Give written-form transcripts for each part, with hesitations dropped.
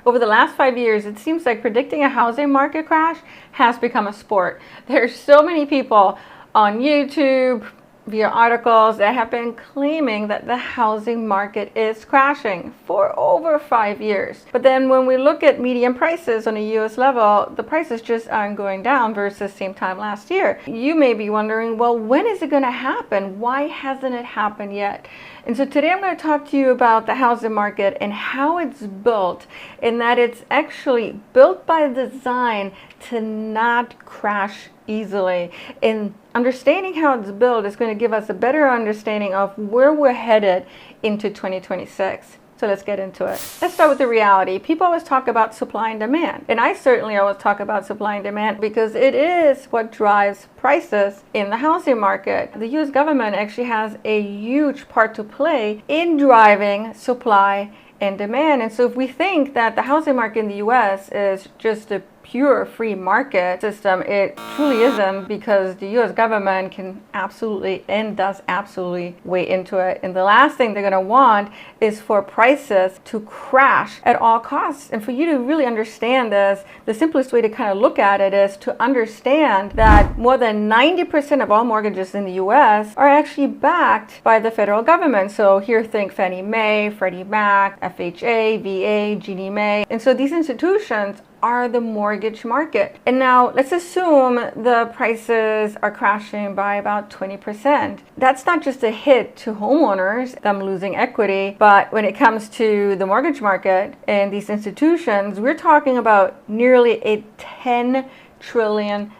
Over the last 5 years, it seems like predicting a housing market crash has become a sport. There's so many people on YouTube, via articles that have been claiming that the housing market is crashing for over 5 years. But then when we look at median prices on a US level, the prices just aren't going down versus same time last year. You may be wondering, well, when is it going to happen? Why hasn't it happened yet? And so today I'm going to talk to you about the housing market and how it's built, and that it's actually built by design to not crash easily. And understanding how it's built is going to give us a better understanding of where we're headed into 2026. So let's get into it. Let's start with the reality. People always talk about supply and demand. And I certainly always talk about supply and demand because it is what drives prices in the housing market. The US government actually has a huge part to play in driving supply and demand. And so if we think that the housing market in the US is just a pure free market system, it truly isn't, because the US government can absolutely and does absolutely weigh into it. And the last thing they're going to want is for prices to crash at all costs. And for you to really understand this, the simplest way to kind of look at it is to understand that more than 90% of all mortgages in the US are actually backed by the federal government. So here think Fannie Mae, Freddie Mac, FHA, VA, Ginnie Mae. And so these institutions are the mortgage market. And now let's assume the prices are crashing by about 20%. That's not just a hit to homeowners, them losing equity, but when it comes to the mortgage market and these institutions, we're talking about nearly a $10 trillion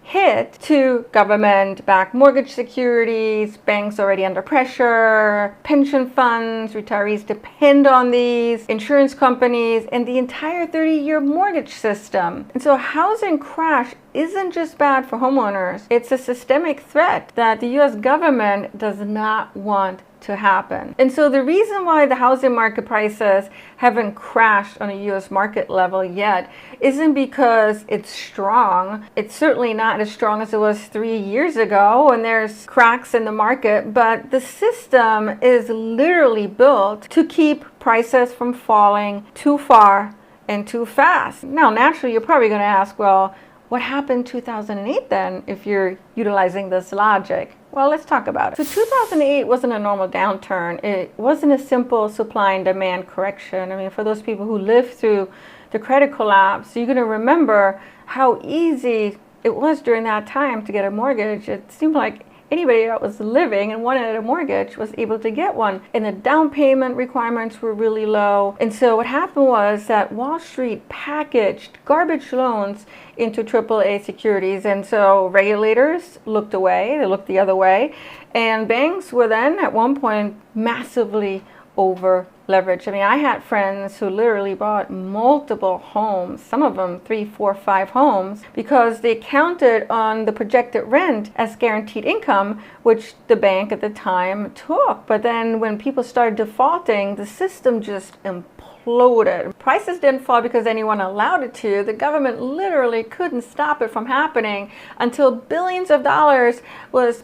hit to government-backed mortgage securities, banks already under pressure, pension funds, retirees depend on these, insurance companies, and the entire 30-year mortgage system. And so a housing crash isn't just bad for homeowners. It's a systemic threat that the US government does not want to happen. And so the reason why the housing market prices haven't crashed on a US market level yet isn't because it's strong. It's certainly not as strong as it was 3 years ago, and there's cracks in the market, but the system is literally built to keep prices from falling too far and too fast. Now, naturally, you're probably going to ask, well, what happened in 2008 then, if you're utilizing this logic? Well, let's talk about it. So 2008 wasn't a normal downturn. It wasn't a simple supply and demand correction. I mean, for those people who lived through the credit collapse, you're going to remember how easy it was during that time to get a mortgage. It seemed like anybody that was living and wanted a mortgage was able to get one. And the down payment requirements were really low. And so what happened was that Wall Street packaged garbage loans into AAA securities. And so regulators looked away, they looked the other way. And banks were then at one point massively over leveraged. I mean, I had friends who literally bought multiple homes, some of them 3, 4, 5 homes, because they counted on the projected rent as guaranteed income, which the bank at the time took. But then when people started defaulting, the system just imploded. Prices didn't fall because anyone allowed it to. The government literally couldn't stop it from happening until billions of dollars was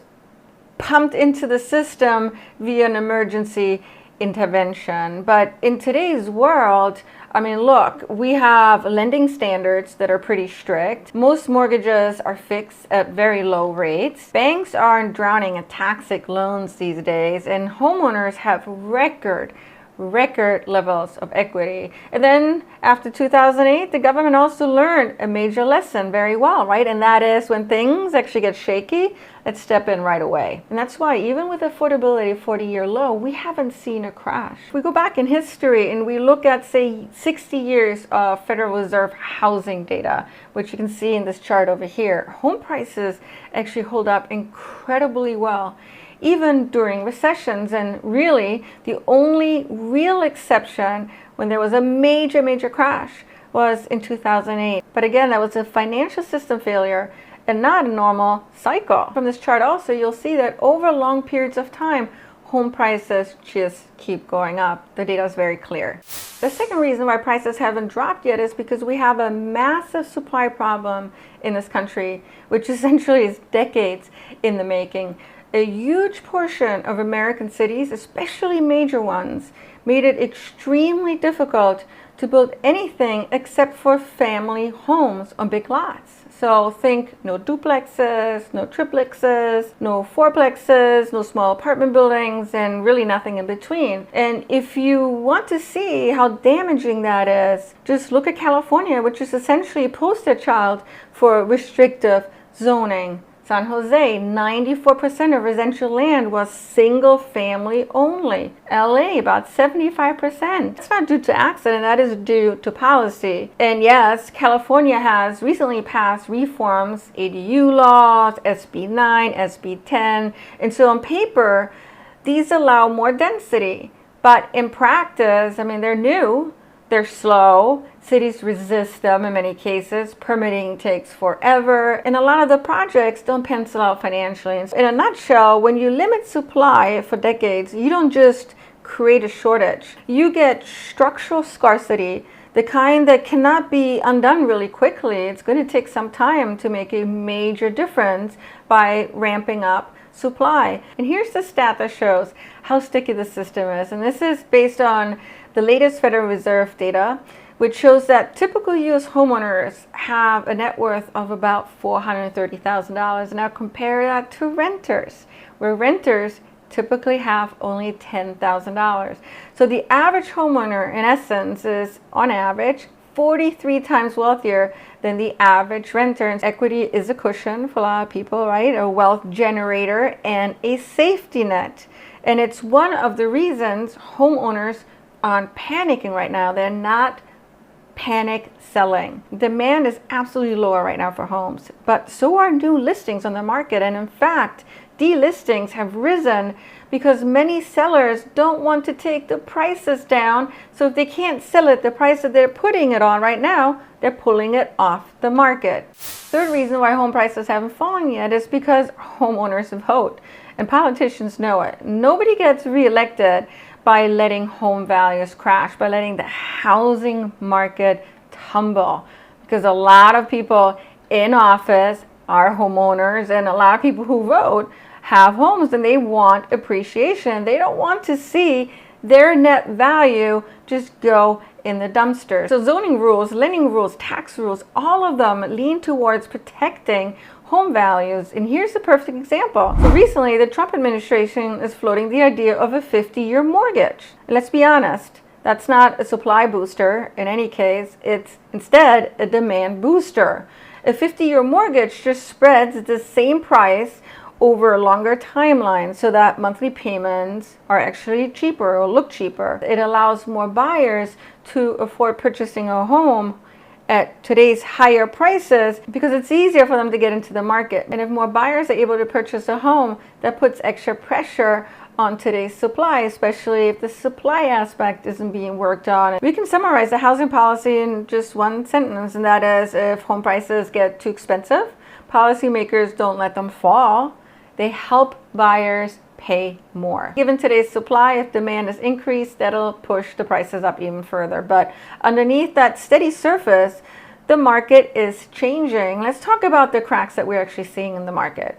pumped into the system via an emergency intervention. But in today's world, I mean, look, we have lending standards that are pretty strict. Most mortgages are fixed at very low rates. Banks aren't drowning in toxic loans these days, and homeowners have record levels of equity. And then after 2008, the government also learned a major lesson very well, right? And that is when things actually get shaky, let's step in right away. And that's why even with affordability 40-year low, we haven't seen a crash. If we go back in history and we look at, say, 60 years of Federal Reserve housing data, which you can see in this chart over here, home prices actually hold up incredibly well, even during recessions. And really, the only real exception when there was a major crash was in 2008. But again, that was a financial system failure and not a normal cycle. From this chart also, you'll see that over long periods of time, home prices just keep going up. The data is very clear. The second reason why prices haven't dropped yet is because we have a massive supply problem in this country, which essentially is decades in the making. A huge portion of American cities, especially major ones, made it extremely difficult to build anything except for family homes on big lots. So think no duplexes, no triplexes, no fourplexes, no small apartment buildings, and really nothing in between. And if you want to see how damaging that is, just look at California, which is essentially a poster child for restrictive zoning. San Jose, 94% of residential land was single family only. LA, about 75%. It's not due to accident, that is due to policy. And yes, California has recently passed reforms, ADU laws, SB 9, SB 10. And so on paper, these allow more density. But in practice, I mean, they're new. They're slow. Cities resist them in many cases. Permitting takes forever. And a lot of the projects don't pencil out financially. In a nutshell, when you limit supply for decades, you don't just create a shortage. You get structural scarcity, the kind that cannot be undone really quickly. It's going to take some time to make a major difference by ramping up supply. And here's the stat that shows how sticky the system is. And this is based on the latest Federal Reserve data, which shows that typical U.S. homeowners have a net worth of about $430,000. Now compare that to renters, where renters typically have only $10,000. So the average homeowner, in essence, is on average 43 times wealthier than the average renter. And equity is a cushion for a lot of people, right? A wealth generator and a safety net. And it's one of the reasons homeowners aren't panicking right now. They're not panic selling. Demand is absolutely lower right now for homes, but so are new listings on the market. And in fact, delistings have risen because many sellers don't want to take the prices down. So if they can't sell it the price that they're putting it on right now, they're pulling it off the market. Third reason why home prices haven't fallen yet is because homeowners vote, and politicians know it. Nobody gets reelected by letting home values crash, by letting the housing market tumble. Because a lot of people in office are homeowners, and a lot of people who vote have homes, and they want appreciation. They don't want to see their net value just go in the dumpster. So zoning rules, lending rules, tax rules, all of them lean towards protecting home values. And here's the perfect example. So recently, the Trump administration is floating the idea of a 50-year mortgage. Let's be honest, that's not a supply booster in any case. It's instead a demand booster. A 50-year mortgage just spreads the same price over a longer timeline so that monthly payments are actually cheaper or look cheaper. It allows more buyers to afford purchasing a home at today's higher prices because it's easier for them to get into the market. And if more buyers are able to purchase a home, that puts extra pressure on today's supply, especially if the supply aspect isn't being worked on. We can summarize the housing policy in just one sentence, and that is, if home prices get too expensive, policymakers don't let them fall. They help buyers pay more. Given today's supply, if demand is increased, that'll push the prices up even further. But underneath that steady surface, the market is changing. Let's talk about the cracks that we're actually seeing in the market.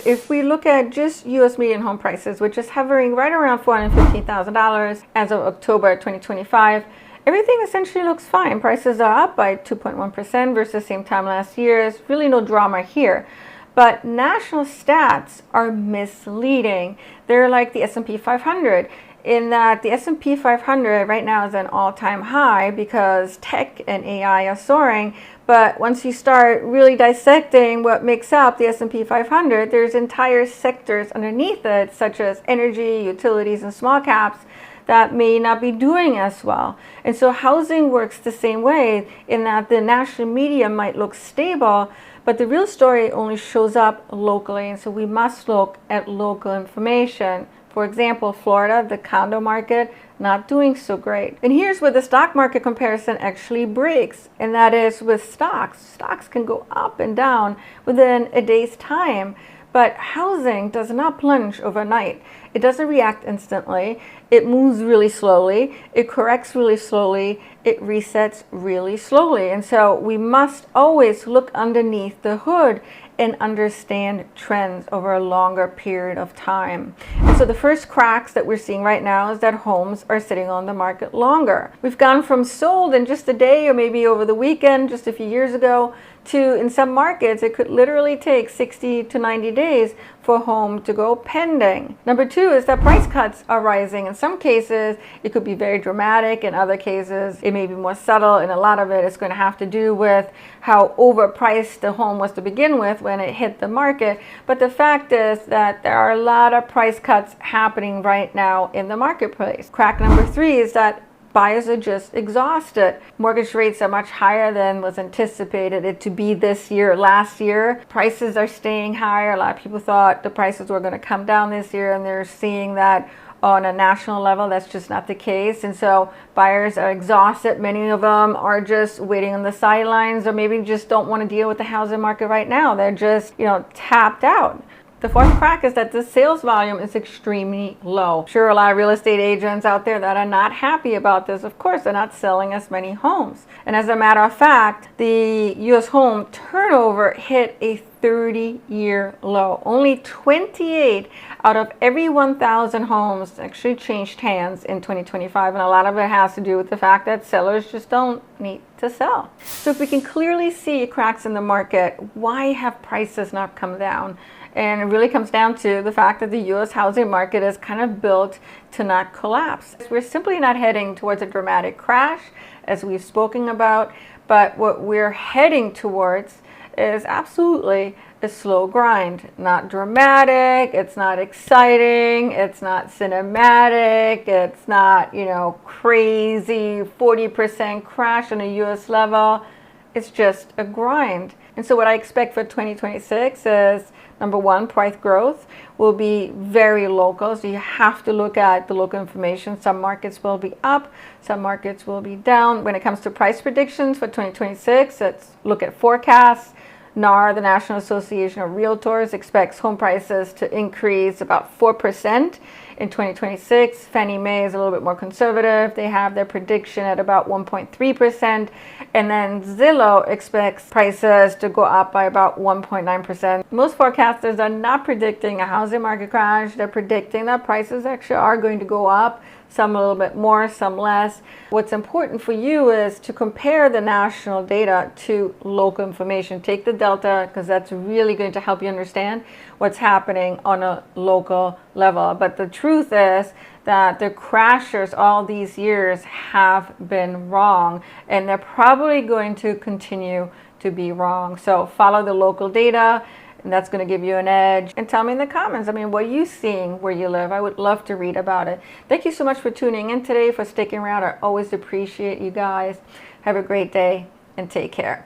If we look at just U.S. median home prices, which is hovering right around $415,000 as of October 2025, everything essentially looks fine. Prices are up by 2.1% versus same time last year. There's really no drama here. But national stats are misleading. They're like the S&P 500 in that the S&P 500 right now is an all-time high because tech and AI are soaring. But once you start really dissecting what makes up the S&P 500, there's entire sectors underneath it, such as energy, utilities, and small caps, that may not be doing as well. And so housing works the same way in that the national media might look stable, but the real story only shows up locally. And so we must look at local information. For example, Florida, the condo market, not doing so great. And here's where the stock market comparison actually breaks, and that is with stocks. Stocks can go up and down within a day's time, but housing does not plunge overnight. It doesn't react instantly. It moves really slowly. It corrects really slowly. It resets really slowly. And so we must always look underneath the hood and understand trends over a longer period of time. And so the first cracks that we're seeing right now is that homes are sitting on the market longer. We've gone from sold in just a day or maybe over the weekend just a few years ago to, in some markets, it could literally take 60 to 90 days for a home to go pending. Number two is that price cuts are rising. In some cases, it could be very dramatic. In other cases, it may be more subtle, and a lot of it is going to have to do with how overpriced the home was to begin with when it hit the market. But the fact is that there are a lot of price cuts happening right now in the marketplace. Crack number three is that buyers are just exhausted. Mortgage rates are much higher than was anticipated it to be this year. Last year, prices are staying higher. A lot of people thought the prices were going to come down this year, and they're seeing that on a national level. That's just not the case. And so buyers are exhausted. Many of them are just waiting on the sidelines, or maybe just don't want to deal with the housing market right now. They're just, tapped out. The fourth crack is that the sales volume is extremely low. Sure, a lot of real estate agents out there that are not happy about this. Of course, they're not selling as many homes. And as a matter of fact, the U.S. home turnover hit a 30-year low. Only 28 out of every 1,000 homes actually changed hands in 2025. And a lot of it has to do with the fact that sellers just don't need to sell. So if we can clearly see cracks in the market, why have prices not come down? And it really comes down to the fact that the U.S. housing market is kind of built to not collapse. We're simply not heading towards a dramatic crash, as we've spoken about, but what we're heading towards is absolutely a slow grind. Not dramatic, it's not exciting, it's not cinematic, it's not, crazy 40% crash on a U.S. level. It's just a grind. And so what I expect for 2026 is, number one, price growth will be very local. So you have to look at the local information. Some markets will be up, some markets will be down. When it comes to price predictions for 2026, let's look at forecasts. NAR, the National Association of Realtors, expects home prices to increase about 4% in 2026. Fannie Mae is a little bit more conservative. They have their prediction at about 1.3%. And then Zillow expects prices to go up by about 1.9%. Most forecasters are not predicting a housing market crash. They're predicting that prices actually are going to go up, some a little bit more, some less. What's important for you is to compare the national data to local information. Take the delta, because that's really going to help you understand what's happening on a local level. But the truth is that the crashers all these years have been wrong, and they're probably going to continue to be wrong. So follow the local data, and that's going to give you an edge. And tell me in the comments, what are you seeing where you live? I would love to read about it. Thank you so much for tuning in today, for sticking around. I always appreciate you guys. Have a great day and take care.